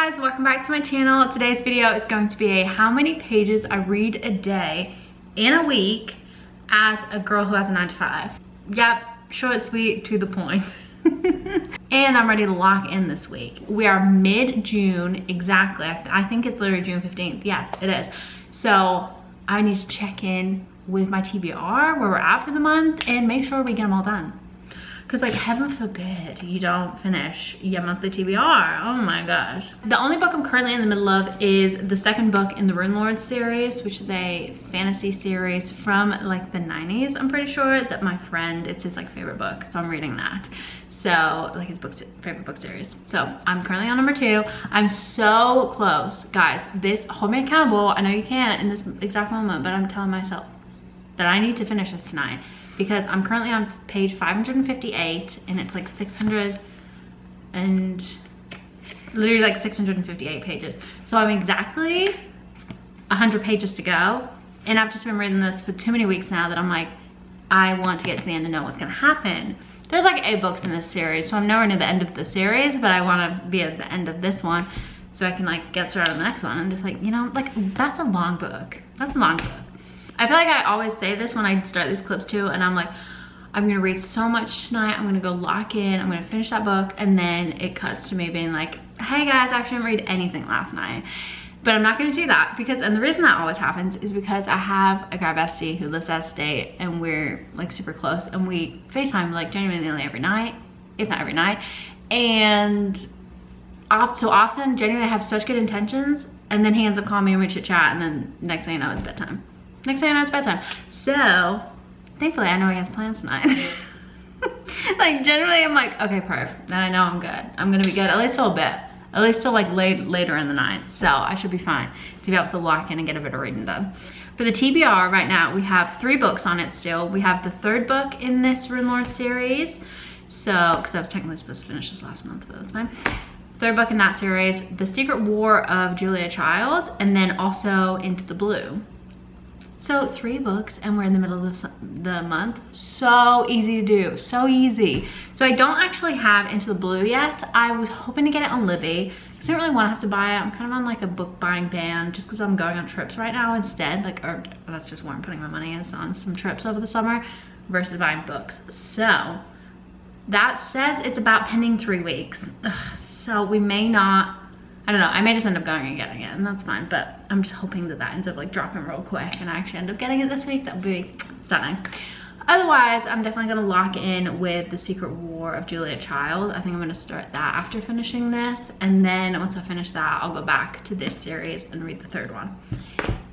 guys, welcome back to my channel. Today's video is going to be a how many pages I read a day in a week as a girl who has a 9-to-5. Yep, short, sweet, to the point. And I'm ready to lock in this week. We are mid-June, exactly. I think it's literally June 15th. Yeah, it is. So I need to check in with my TBR, where we're at for the month, and make sure we get them all done. Because, like, heaven forbid you don't finish your monthly TBR. Oh my gosh. The only book I'm currently in the middle of is the second book in the Rune Lord series, which is a fantasy series from like the 90s. I'm pretty sure that my friend, it's his like favorite book. So I'm reading that. So like his favorite book series. So I'm currently on number 2. I'm so close. Guys, hold me accountable. I know you can't in this exact moment, but I'm telling myself that I need to finish this tonight. Because I'm currently on page 558 and it's like 658 pages. So I'm exactly 100 pages to go. And I've just been reading this for too many weeks now that I'm like, I want to get to the end and know what's gonna happen. There's like 8 books in this series, so I'm nowhere near the end of the series, but I wanna be at the end of this one so I can like get started on the next one. I'm just like, you know, like that's a long book. That's a long book. I feel like I always say this when I start these clips too, and I'm like, I'm gonna read so much tonight, I'm gonna go lock in, I'm gonna finish that book, and then it cuts to me being like, hey guys, I actually didn't read anything last night. But I'm not gonna do that, because, and the reason that always happens is because I have a guy bestie who lives out of state, and we're like super close, and we FaceTime like genuinely every night, if not every night, and so often, genuinely I have such good intentions, and then he ends up calling me and we chit chat, and then next thing you know, it's bedtime. Next thing I know, it's bedtime. So, thankfully, I know he has plans tonight. Like, generally, I'm like, okay, perfect. Then I know I'm good. I'm gonna be good, at least till a bit. At least till like later in the night. So, I should be fine to be able to lock in and get a bit of reading done. For the TBR, right now, we have 3 books on it still. We have the 3rd book in this Rune Lord series. So, because I was technically supposed to finish this last month, but that's fine. 3rd book in that series, The Secret War of Julia Child, and then also Into the Blue. So 3 books and we're in the middle of the month. So easy to do, so easy. So I don't actually have Into the Blue yet. I was hoping to get it on Libby. I didn't really want to have to buy it. I'm kind of on like a book buying ban just because I'm going on trips right now instead. Like, or that's just where I'm putting my money in, on some trips over the summer versus buying books. So that says it's about pending 3 weeks. Ugh, so we may not, I don't know, I may just end up going and getting it, and that's fine, but I'm just hoping that ends up like dropping real quick and I actually end up getting it this week. That would be stunning. Otherwise, I'm definitely gonna lock in with The Secret War of Julia Child. I think I'm gonna start that after finishing this, and then once I finish that, I'll go back to this series and read the 3rd one.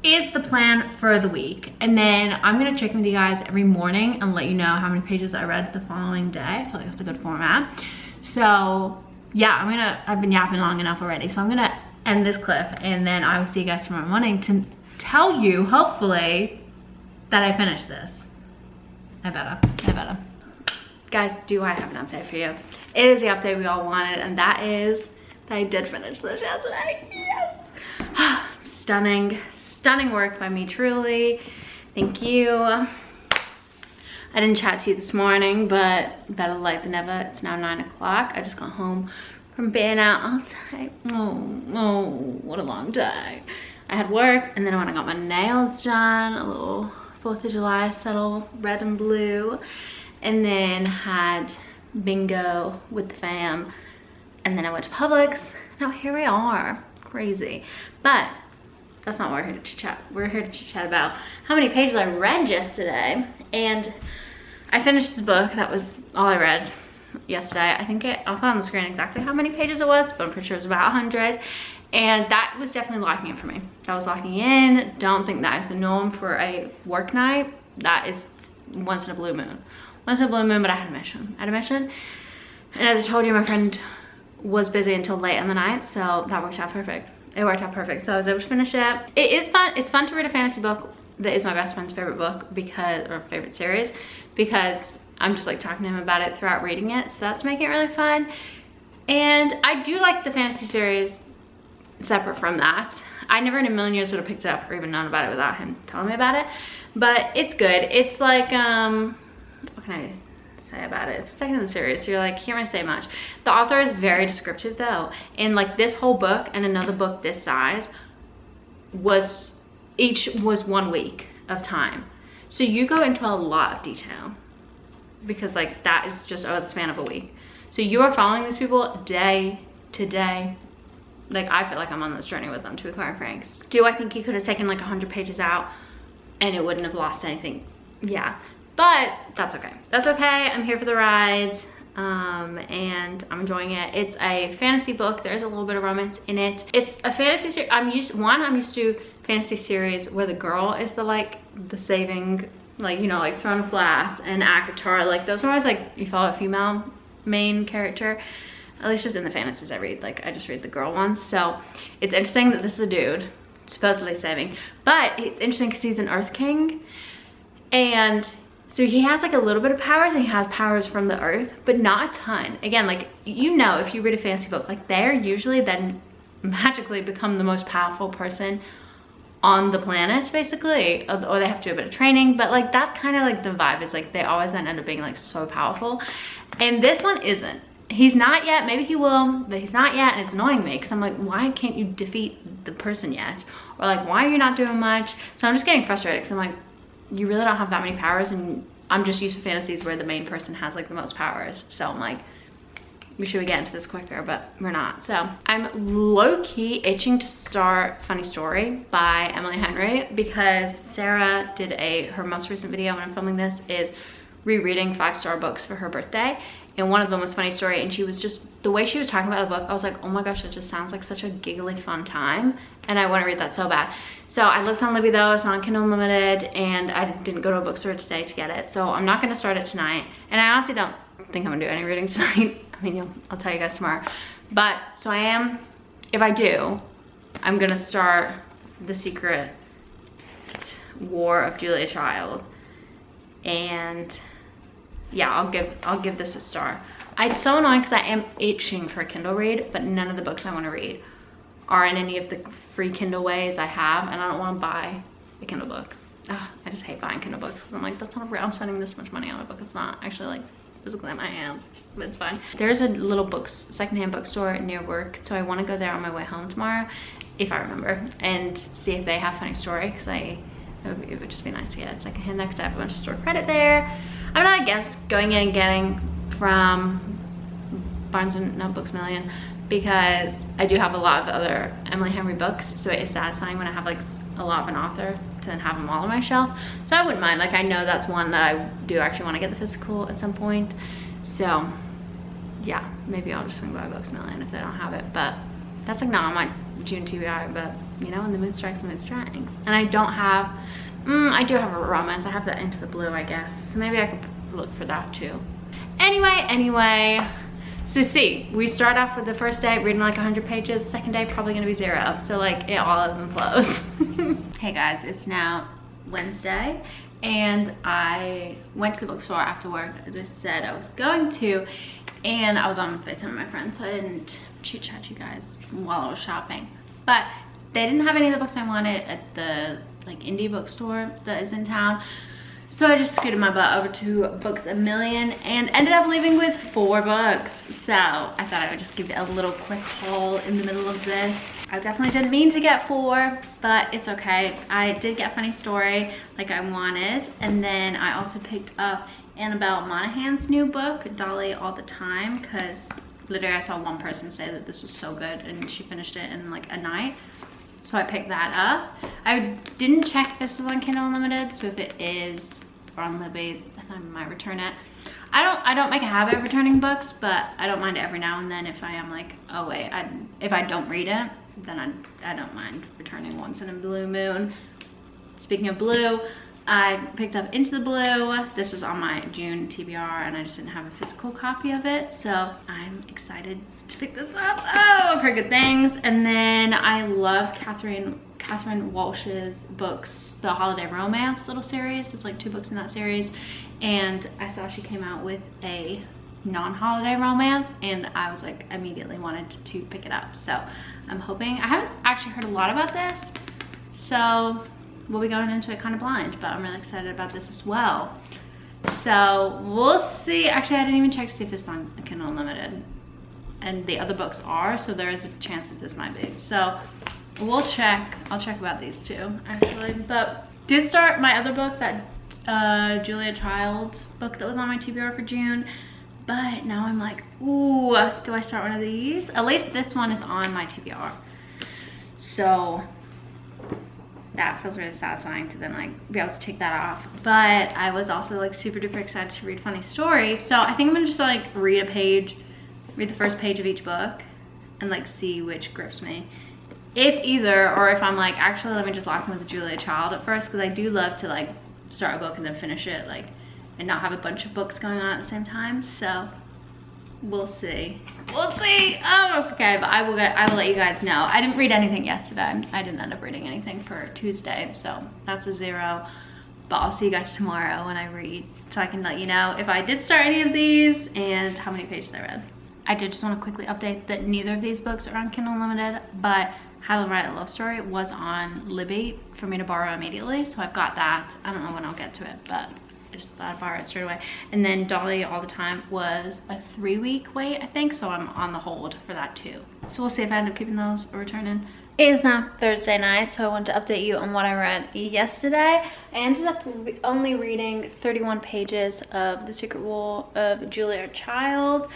Is the plan for the week. And then I'm gonna check with you guys every morning and let you know how many pages I read the following day. I feel like that's a good format. So yeah, I've been yapping long enough already, so I'm gonna end this clip and then I will see you guys tomorrow morning to tell you, hopefully, that I finished this. I better. Guys, do I have an update for you? It is the update we all wanted, and that is that I did finish this yesterday. Yes! Stunning work by me, truly. Thank you. I didn't chat to you this morning, but better late than never. It's now 9 o'clock. I just got home from being out all day. Oh, what a long day. I had work, and then I went and got my nails done, a little 4th of July subtle red and blue, and then had bingo with the fam, and then I went to Publix. Now here we are, crazy. But that's not what we're here to chit chat. We're here to chit chat about how many pages I read yesterday, and I finished the book. That was all I read yesterday. I think I'll put on the screen exactly how many pages it was, but I'm pretty sure it was about 100. And that was definitely locking in for me. That was locking in. Don't think that is the norm for a work night. That is once in a blue moon. Once in a blue moon, but I had a mission. And as I told you, my friend was busy until late in the night, so that worked out perfect. It worked out perfect, so I was able to finish it. It is fun. It's fun to read a fantasy book that is my best friend's favorite book, or favorite series, because I'm just like talking to him about it throughout reading it, so that's making it really fun. And I do like the fantasy series separate from that. I never in a million years would have picked it up or even known about it without him telling me about it, but it's good. It's like, what can I say about it. It's the second in the series, so you're like, can't really say much. The author is very descriptive though, and like this whole book and another book this size was, each was 1 week of time. So you go into a lot of detail because like that is just over the span of a week. So you are following these people day to day. Like I feel like I'm on this journey with them, to be quite frank. Do I think he could have taken like 100 pages out and it wouldn't have lost anything? Yeah, but that's okay. That's okay. I'm here for the ride, and I'm enjoying it. It's a fantasy book. There's a little bit of romance in it. It's a fantasy series. I'm used to fantasy series where the girl is the saving, like, you know, like Throne of Glass and ACOTAR. Like those are always like, you follow a female main character. At least just in the fantasies I read. Like I just read the girl ones. So it's interesting that this is a dude supposedly saving, but it's interesting because he's an Earth King, and so he has like a little bit of powers, and he has powers from the earth, but not a ton. Again, like, you know, if you read a fantasy book, like they're usually then magically become the most powerful person on the planet, basically, or they have to do a bit of training, but like that's kind of like the vibe, is like they always then end up being like so powerful. And this one isn't. He's not yet. Maybe he will, but he's not yet, and it's annoying me because I'm like, why can't you defeat the person yet? Or like, why are you not doing much? So I'm just getting frustrated because I'm like, you really don't have that many powers, and I'm just used to fantasies where the main person has like the most powers. So I'm like, we should get into this quicker, but we're not. So I'm low-key itching to start Funny Story by Emily Henry, because Sarah did her most recent video when I'm filming this is rereading 5-star books for her birthday, and one of them was Funny Story, and she was just, the way she was talking about the book, I was like, oh my gosh, that just sounds like such a giggly fun time, and I want to read that so bad. So I looked on Libby though, it's on Kindle Unlimited, and I didn't go to a bookstore today to get it, so I'm not going to start it tonight, and I honestly don't think I'm gonna do any reading tonight. I mean, I'll tell you guys tomorrow. But so I am, if I do, I'm gonna start The Secret War of Julia Child, and yeah, I'll give this a star. It's so annoying because I am itching for a Kindle read, but none of the books I want to read are in any of the free Kindle ways I have, and I don't want to buy a Kindle book. Ugh, I just hate buying Kindle books because I'm like, that's not real. I'm spending this much money on a book. It's not actually like physically in my hands, but it's fine. There's a little secondhand bookstore near work, so I want to go there on my way home tomorrow, if I remember, and see if they have Funny Story, because it would just be nice to get it secondhand next. I have a bunch of store credit there. I'm not against going in and getting from Barnes and Books Million, because I do have a lot of other Emily Henry books, so it is satisfying when I have like a lot of an author to then have them all on my shelf. So I wouldn't mind. Like, I know that's one that I do actually want to get the physical at some point. So yeah, maybe I'll just swing by Books Million if they don't have it. But that's like not on my June TBR, but you know, when the mood strikes, the mood strikes. And I don't have, I do have a romance. I have that Into the Blue, I guess. So maybe I could look for that too. Anyway, so see, we start off with the first day reading like 100 pages. Second day probably gonna be 0. So like it all ebbs and flows. Hey guys, it's now Wednesday, and I went to the bookstore after work, as I said I was going to, and I was on FaceTime with my friends, so I didn't chit chat you guys while I was shopping. But they didn't have any of the books I wanted at the like indie bookstore that is in town. So I just scooted my butt over to Books A Million and ended up leaving with 4 books. So I thought I would just give you a little quick haul in the middle of this. I definitely didn't mean to get 4, but it's okay. I did get Funny Story like I wanted. And then I also picked up Annabelle Monaghan's new book, Dolly All the Time, because literally I saw one person say that this was so good and she finished it in like a night. So I picked that up. I didn't check if this was on Kindle Unlimited, so if it is, or on Libby, then I might return it. I don't make a habit of returning books, but I don't mind it every now and then if I am like, oh wait, if I don't read it, then I don't mind returning once in a blue moon. Speaking of blue, I picked up Into the Blue. This was on my June TBR, and I just didn't have a physical copy of it, so I'm excited to pick this up. Oh, I've heard good things. And then I love Catherine Walsh's books, the Holiday Romance little series. It's like 2 books in that series, and I saw she came out with a non-holiday romance, and I was like immediately wanted to pick it up. So I'm hoping, I haven't actually heard a lot about this, so we'll be going into it kind of blind, but I'm really excited about this as well. So we'll see. Actually, I didn't even check to see if this is on Kindle Unlimited, and the other books are, so there is a chance that this might be. So we'll check. I'll check about these two actually. But did start my other book, that Julia Child book that was on my TBR for June. But now I'm like, ooh, do I start one of these? At least this one is on my TBR. So that feels really satisfying to then like be able to take that off. But I was also like super duper excited to read Funny Story. So I think I'm gonna just like read the first page of each book and like see which grips me. If either, or if I'm like, actually let me just lock in with the Julia Child at first, because I do love to like start a book and then finish it, like, and not have a bunch of books going on at the same time. So we'll see. We'll see. Oh, okay, but I will let you guys know. I didn't read anything yesterday. I didn't end up reading anything for Tuesday, so that's a 0. But I'll see you guys tomorrow when I read, so I can let you know if I did start any of these and how many pages I read. I did just want to quickly update that neither of these books are on Kindle Unlimited, but How to Write a Love Story was on Libby for me to borrow immediately, so I've got that. I don't know when I'll get to it, but I just thought I'd borrow it straight away. And then Dolly All the Time was a 3-week wait, I think, so I'm on the hold for that too. So we'll see if I end up keeping those or returning. It is now Thursday night, so I wanted to update you on what I read yesterday. I ended up only reading 31 pages of The Secret Rule of Julia Child.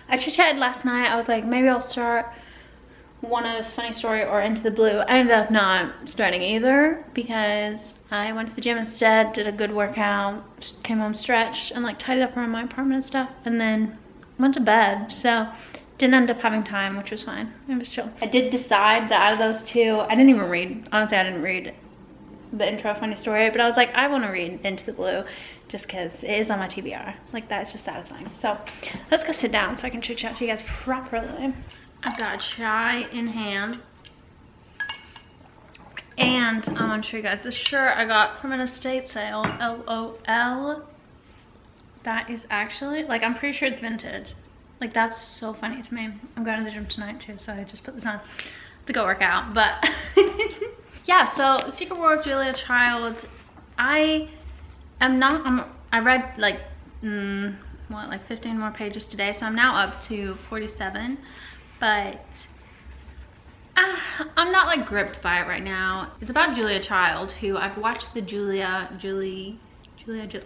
I chit-chatted last night. I was like, maybe I'll start one of Funny Story or Into the Blue. I ended up not starting either because I went to the gym instead, did a good workout, just came home, stretched, and like tidied up around my apartment and stuff, and then went to bed. So didn't end up having time, which was fine. It was chill. I did decide that out of those two, I didn't even read, honestly, I didn't read the intro of Funny Story, but I was like, I want to read Into the Blue just because it is on my TBR. Like, that's just satisfying. So let's go sit down so I can chit chat to you guys properly. I've got a chai in hand, and I want to show you guys this shirt I got from an estate sale. LOL. That is actually, like, I'm pretty sure it's vintage. Like, that's so funny to me. I'm going to the gym tonight too, so I just put this on to go work out. But yeah, so Secret War of Julia Child, I read like like 15 more pages today, so I'm now up to 47. But I'm not like gripped by it right now. It's about Julia Child, who I've watched the Julie, I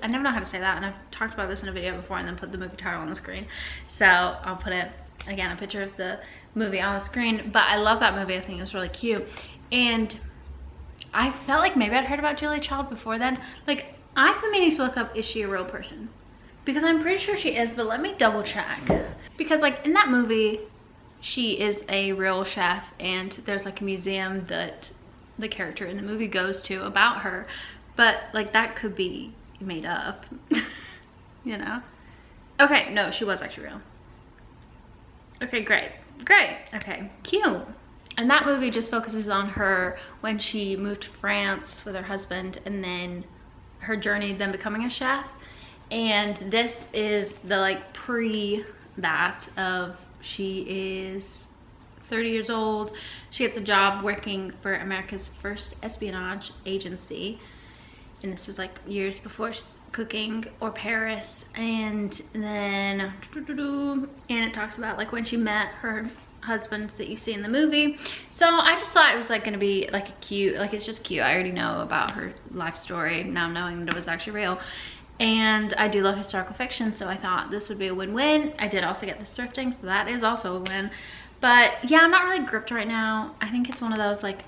never know how to say that, and I've talked about this in a video before and then put the movie title on the screen. So I'll put it, again, a picture of the movie on the screen. But I love that movie. I think it was really cute. And I felt like maybe I'd heard about Julia Child before then. Like, I've been meaning to look up, is she a real person? Because I'm pretty sure she is, but let me double check. Because like in that movie, she is a real chef, and there's like a museum that the character in the movie goes to about her. But like that could be made up, you know? Okay, no, she was actually real. Okay, great. Okay, cute. And that movie just focuses on her when she moved to France with her husband, and then her journey then becoming a chef. And this is the like pre that of, she is 30 years old. She gets a job working for America's first espionage agency, and this was like years before cooking or Paris. And then and it talks about like when she met her husband that you see in the movie. So I just thought it was like gonna be like a cute, like it's just cute. I already know about her life story now, knowing that it was actually real. And I do love historical fiction, so I thought this would be a win-win. I did also get the thrifting, so that is also a win. But yeah, I'm not really gripped right now. I think it's one of those, like,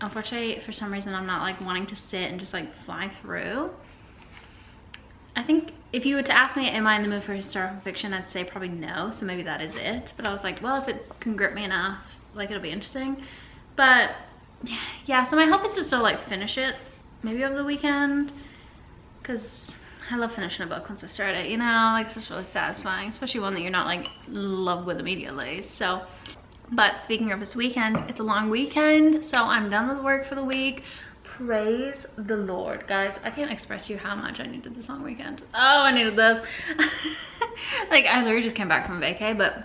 unfortunately, for some reason, I'm not like wanting to sit and just like fly through. I think if you were to ask me, am I in the mood for historical fiction, I'd say probably no, so maybe that is it. But I was like, well, if it can grip me enough, like, it'll be interesting. But yeah, so my hope is to still like finish it, maybe over the weekend, because I love finishing a book once I start it, you know, like it's just really satisfying, especially one that you're not like in love with immediately. So, but speaking of this weekend, it's a long weekend, so I'm done with work for the week. Praise the Lord, guys. I can't express to you how much I needed this long weekend. Oh, I needed this. Like, I literally just came back from vacay, but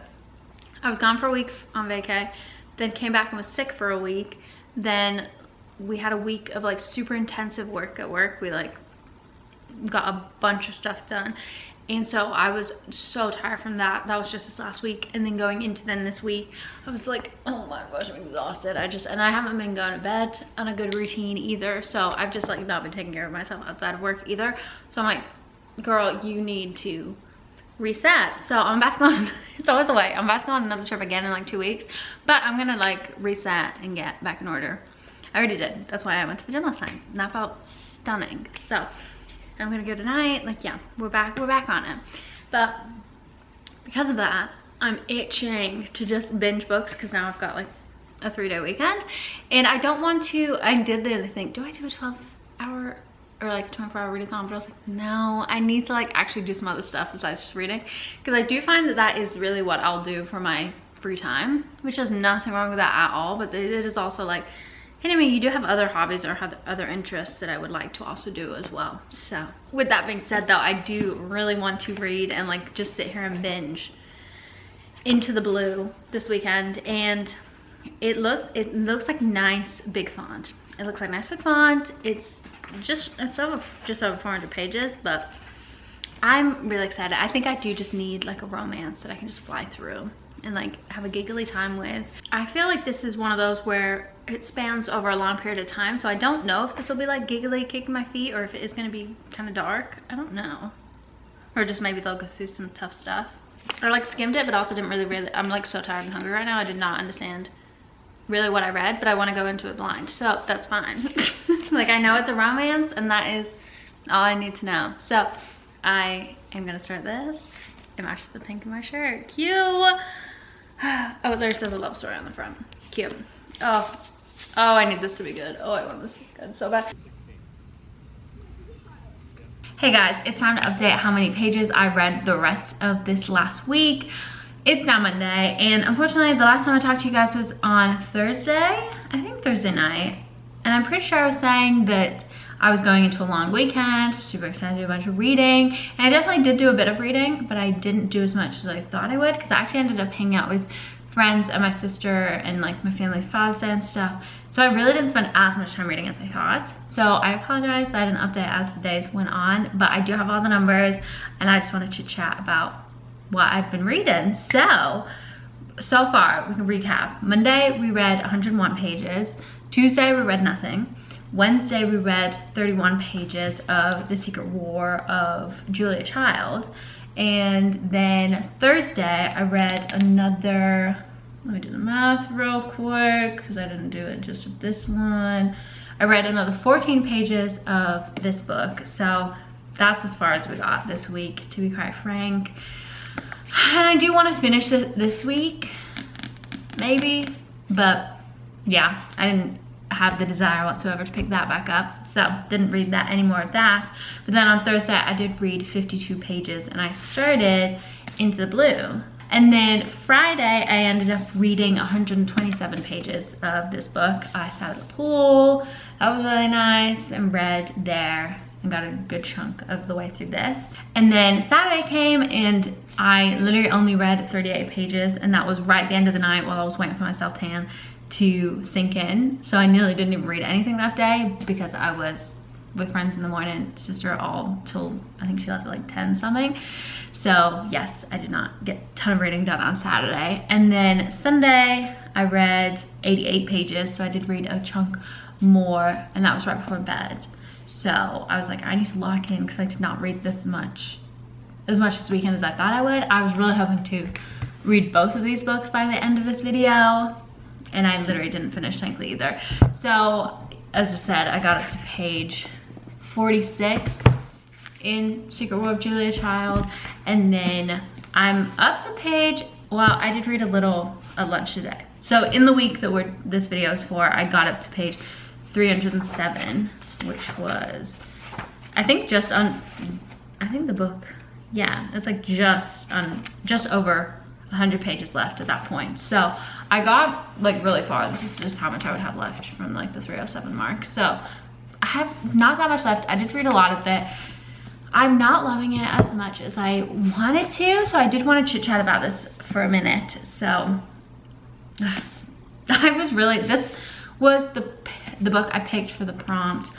I was gone for a week on vacay, then came back and was sick for a week. Then we had a week of like super intensive work at work. We like got a bunch of stuff done. And so I was so tired from that. That was just this last week. And then going into then this week, I was like, oh my gosh, I'm exhausted. And I haven't been going to bed on a good routine either. So I've just like not been taking care of myself outside of work either. So I'm like, girl, you need to reset. So I'm about to go on, it's always a way. I'm about to go on another trip again in like 2 weeks. But I'm gonna like reset and get back in order. I already did. That's why I went to the gym last night. And that felt stunning. So I'm gonna go tonight. Like, yeah, we're back on it. But because of that, I'm itching to just binge books because now I've got like a 3-day weekend. And I don't want to, I did the other thing. Do I do a 12-hour or like 24-hour readathon? But I was like, no, I need to like actually do some other stuff besides just reading. Because I do find that that is really what I'll do for my free time, which is nothing wrong with that at all. But it is also like, and I mean, you do have other hobbies or have other interests that I would like to also do as well. So with that being said though, I do really want to read and like just sit here and binge Into the Blue this weekend. And it looks like nice big font. It looks like nice big font. It's just over 400 pages, but I'm really excited. I think I do just need like a romance that I can just fly through and like have a giggly time with. I feel like this is one of those where it spans over a long period of time, so I don't know if this will be like giggly kicking my feet or if it is going to be kind of dark. I don't know. Or just maybe they'll go through some tough stuff. I like skimmed it, but also didn't really, I'm like so tired and hungry right now. I did not understand really what I read, but I want to go into it blind, so that's fine. Like, I know it's a romance and that is all I need to know. So I am gonna start this. It matches the pink in my shirt. Cute. Oh, there says a love story on the front. Cute. Oh, I need this to be good. Oh, I want this to be good so bad. Hey guys, it's time to update how many pages I read the rest of this last week. It's now Monday, and unfortunately the last time I talked to you guys was on Thursday, I think Thursday night. And I'm pretty sure I was saying that I was going into a long weekend, super excited to do a bunch of reading. And I definitely did do a bit of reading, but I didn't do as much as I thought I would, because I actually ended up hanging out with friends and my sister and like my family Father's Day and stuff. So I really didn't spend as much time reading as I thought. So I apologize that I didn't update as the days went on, but I do have all the numbers and I just wanted to chat about what I've been reading. So far we can recap. Monday we read 101 pages. Tuesday we read nothing. Wednesday we read 31 pages of The Secret War of Julia Child. And then Thursday I read another, let me do the math real quick because I didn't do it just with this one. I read another 14 pages of this book. So that's as far as we got this week, to be quite frank. And I do want to finish it this week, maybe, but yeah, I didn't have the desire whatsoever to pick that back up, so didn't read that anymore of that. But then on Thursday I did read 52 pages and I started Into the Blue. And then Friday I ended up reading 127 pages of this book. I sat at the pool, that was really nice, and read there and got a good chunk of the way through this. And then Saturday came and I literally only read 38 pages, and that was right at the end of the night while I was waiting for my self-tan to sink in. So I nearly didn't even read anything that day because I was with friends in the morning, sister all till I think she left at like 10 something. So yes, I did not get a ton of reading done on Saturday. And then Sunday I read 88 pages, so I did read a chunk more, and that was right before bed. So I was like, I need to lock in because I did not read as much this weekend as I thought I would. I was really hoping to read both of these books by the end of this video, and I literally didn't finish Thankfully either. So as I said, I got up to page 46 in Secret War of Julia Child, and then I'm up to page, well, I did read a little at lunch today. So in the week that this video is for, I got up to page 307, which was, I think the book, yeah, it's like just over 100 pages left at that point. So I got like really far. This is just how much I would have left from like the 307 mark. So I have not that much left. I did read a lot of it. I'm not loving it as much as I wanted to, so I did want to chit chat about this for a minute. So this was the book I picked for the prompt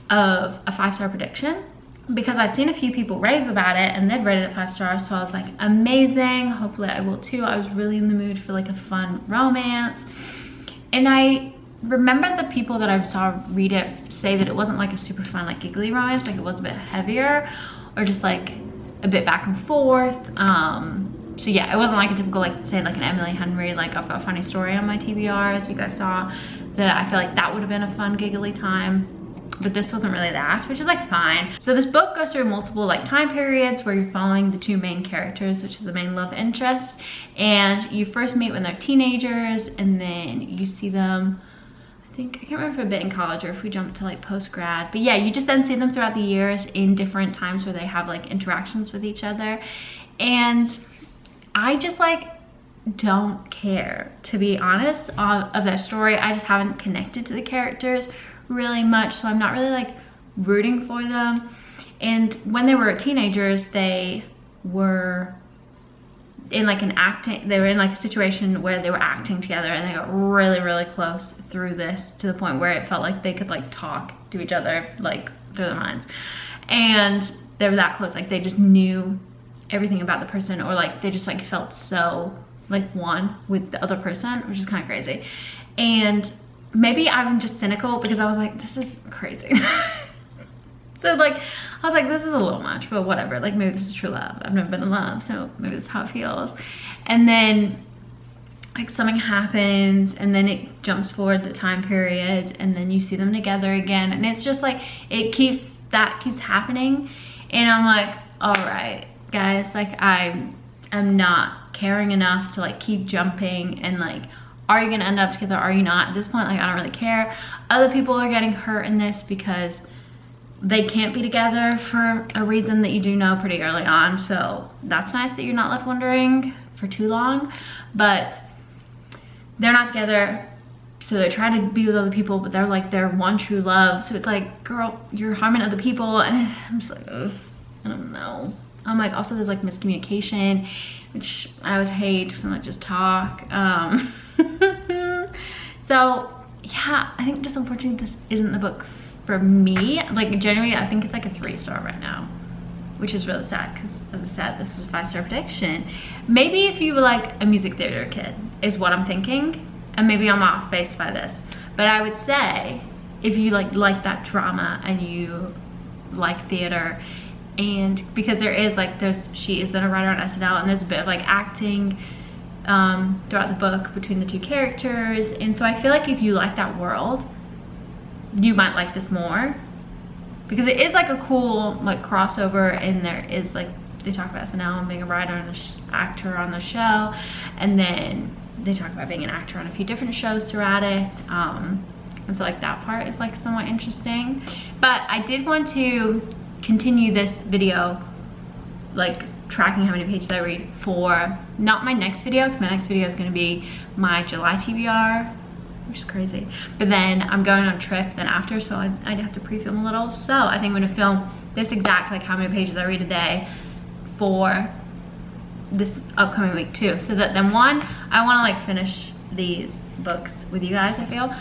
of a 5-star prediction. because I'd seen a few people rave about it and they'd rated it 5 stars, so I was like, amazing, hopefully I will too. I was really in the mood for like a fun romance. And I remember the people that I saw read it say that it wasn't like a super fun like giggly romance, like it was a bit heavier or just like a bit back and forth. So yeah, it wasn't like a typical, like say like an Emily Henry, like I've got a funny story on my TBR, as you guys saw, that I feel like that would have been a fun giggly time. But this wasn't really that, which is like fine. So this book goes through multiple like time periods where you're following the 2 main characters, which is the main love interest. And you first meet when they're teenagers, and then you see them, I can't remember if a bit in college or if we jump to like post-grad. But yeah, you just then see them throughout the years in different times where they have like interactions with each other. And I just like don't care, to be honest, of their story. I just haven't connected to the characters really much, so I'm not really like rooting for them. And when they were teenagers, they were in like they were in like a situation where they were acting together, and they got really, really close through this, to the point where it felt like they could like talk to each other like through their minds. And they were that close, like they just knew everything about the person, or like they just like felt so like one with the other person, which is kind of crazy. And maybe I'm just cynical because I was like, this is crazy. So like, I was like, this is a little much, but whatever. Like maybe this is true love. I've never been in love, so maybe this is how it feels. And then like something happens, and then it jumps forward the time periods, and then you see them together again. And it's just like, that keeps happening. And I'm like, all right, guys, like I'm not caring enough to like keep jumping and like, are you gonna end up together? Are you not? At this point, like I don't really care. Other people are getting hurt in this because they can't be together for a reason that you do know pretty early on. So that's nice that you're not left wondering for too long. But they're not together, so they try to be with other people, but they're like their one true love. So it's like, girl, you're harming other people. And I'm just like, ugh, I don't know. I'm like, also there's like miscommunication, which I always hate because I'm like, just talk. So yeah, I think just unfortunately this isn't the book for me. Like generally, I think it's like a 3-star right now, which is really sad because, as I said, this is a 5-star prediction. Maybe if you were like a music theater kid is what I'm thinking, and maybe I'm off base by this, but I would say if you like that drama and you like theater, and because there is like she is then a writer on SNL, and there's a bit of like acting throughout the book between the 2 characters, and so I feel like if you like that world, you might like this more, because it is like a cool like crossover, and there is like, they talk about SNL and being a writer and an actor on the show, and then they talk about being an actor on a few different shows throughout it, and so like that part is like somewhat interesting. But I did want to continue this video like tracking how many pages I read for not my next video, because my next video is going to be my July TBR, which is crazy, but then I'm going on a trip then after, so I'd have to pre-film a little. So I think I'm going to film this exact like how many pages I read a day for this upcoming week too, so that then one, I want to like finish these books with you guys, I feel,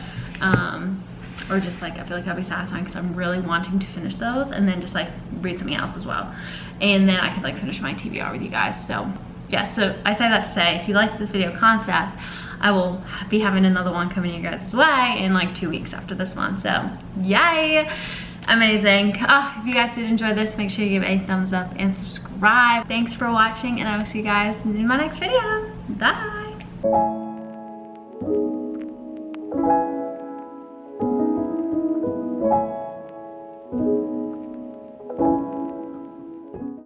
or just like I feel like that'd be satisfying because I'm really wanting to finish those, and then just like read something else as well, and then I could like finish my TBR with you guys. So yeah, so I say that to say, if you liked this video concept, I will be having another one coming your guys' way in like 2 weeks after this one. So yay, amazing. If you guys did enjoy this, make sure you give it a thumbs up and subscribe. Thanks for watching, and I will see you guys in my next video. Bye.